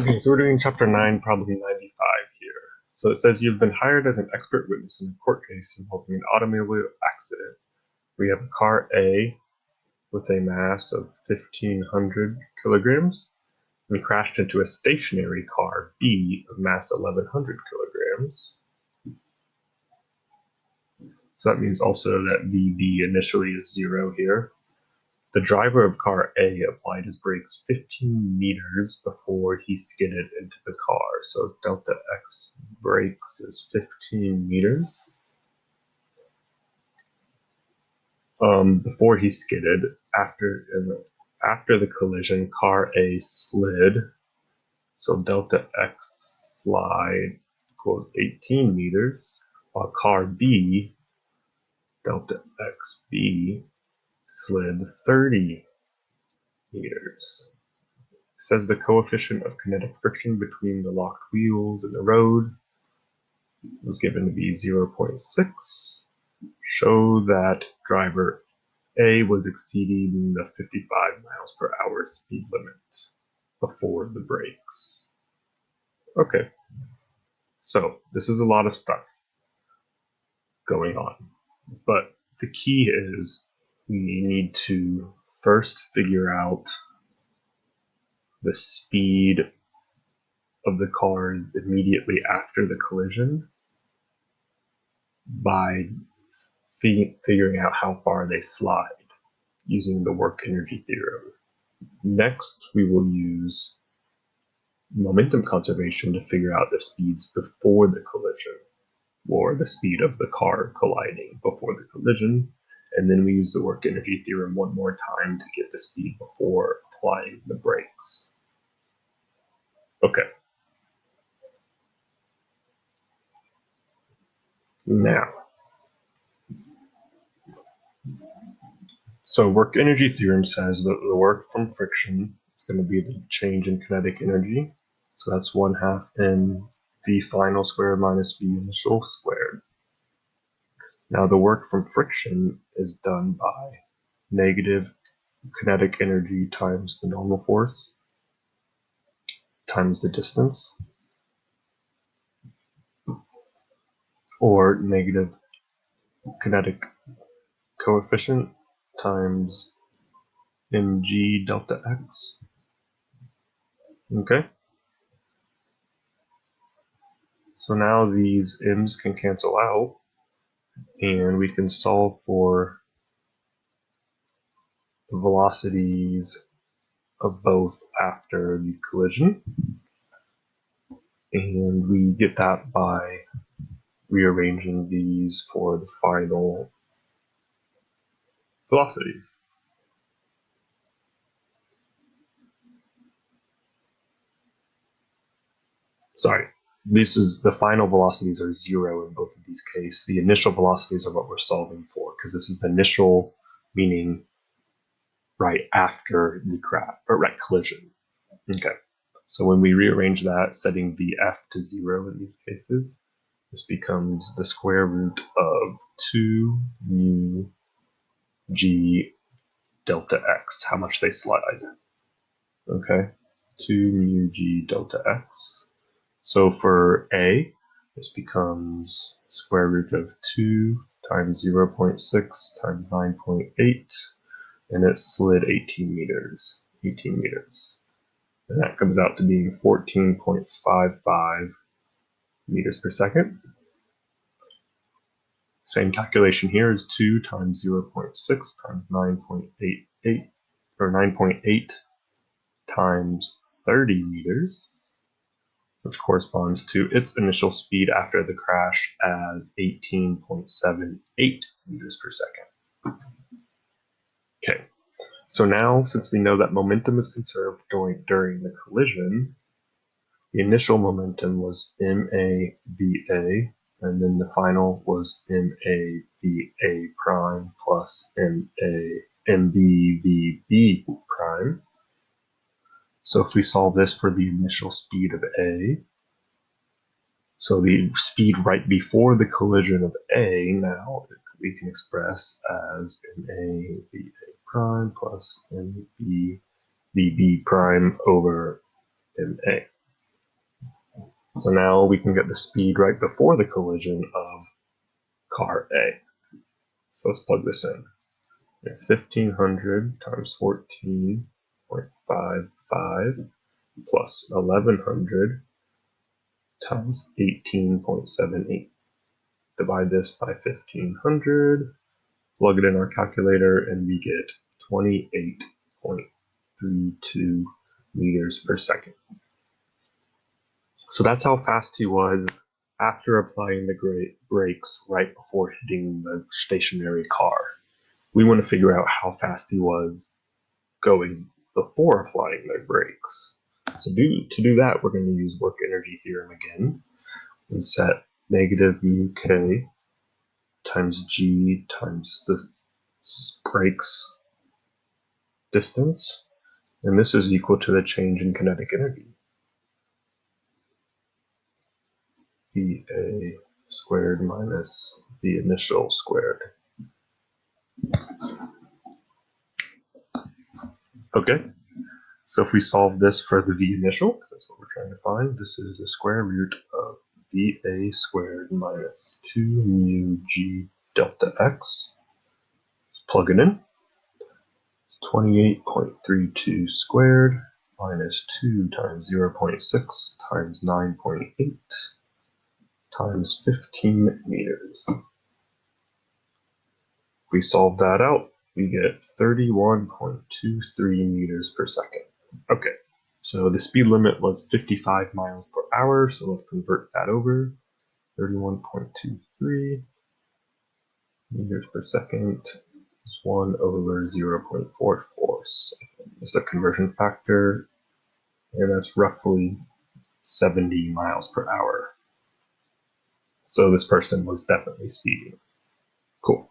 Okay, so we're doing chapter 9, problem 95 here. So it says you've been hired as an expert witness in a court case involving an automobile accident. We have a car A with a mass of 1,500 kilograms and crashed into a stationary car B of mass 1,100 kilograms. So that means also that VB initially is 0 here. The driver of car A applied his brakes 15 meters before he skidded into the car. So delta X brakes is 15 meters. Before he skidded, after the collision, car A slid. So delta X slide equals 18 meters, while car B, delta XB, slid 30 meters. Says the coefficient of kinetic friction between the locked wheels and the road was given to be 0.6. Show that driver A was exceeding the 55 miles per hour speed limit before the brakes. Okay, so this is a lot of stuff going on, but the key is we need to first figure out the speed of the cars immediately after the collision by figuring out how far they slide using the work energy theorem. Next, we will use momentum conservation to figure out the speeds before the collision, or the speed of the car colliding before the collision. And then we use the work energy theorem one more time to get the speed before applying the brakes. Okay. Now, so work energy theorem says that the work from friction is going to be the change in kinetic energy. So that's 1/2 mv final squared minus v initial squared. Now the work from friction is done by negative kinetic energy times the normal force times the distance, or negative kinetic coefficient times mg delta x. Okay? So now these m's can cancel out, and we can solve for the velocities of both after the collision. And we get that by rearranging these for the final velocities. Sorry, this is the final velocities are 0 in both of these cases. The initial velocities are what we're solving for, because this is initial, meaning right after the crash, or right collision. Okay, so when we rearrange that, setting the f to 0 in these cases, this becomes the square root of 2 mu g delta x, how much they slide. Okay, 2 mu g delta x. So for A, this becomes square root of 2 times 0.6 times 9.8, and it slid 18 meters. And that comes out to being 14.55 meters per second. Same calculation here is 2 times 0.6 times 9.88, or 9.8 times 30 meters, which corresponds to its initial speed after the crash as 18.78 meters per second. Okay, so now since we know that momentum is conserved during the collision, the initial momentum was MAVA, and then the final was MAVA prime plus MBVB prime. So if we solve this for the initial speed of A, so the speed right before the collision of A now we can express as MAVA prime plus MBVB prime over MA. So now we can get the speed right before the collision of car A. So let's plug this in. 1500 times 14.55 plus 1100 times 18.78. Divide this by 1500, plug it in our calculator, and we get 28.32 meters per second. So that's how fast he was after applying the brakes right before hitting the stationary car. We want to figure out how fast he was going before applying the brakes. So to do that, we're going to use work energy theorem again and set negative mu k times g times the brakes distance, and this is equal to the change in kinetic energy. VA squared minus the initial squared. Okay, so if we solve this for the V initial, because that's what we're trying to find, this is the square root of VA squared minus 2 mu G delta X. Let's plug it in. 28.32 squared minus 2 times 0.6 times 9.8 times 15 meters. If we solve that out, we get 31.23 meters per second. Okay, so the speed limit was 55 miles per hour, so let's convert that over. 31.23 meters per second is 1 over 0.44. Is the conversion factor, and that's roughly 70 miles per hour. So this person was definitely speeding. Cool.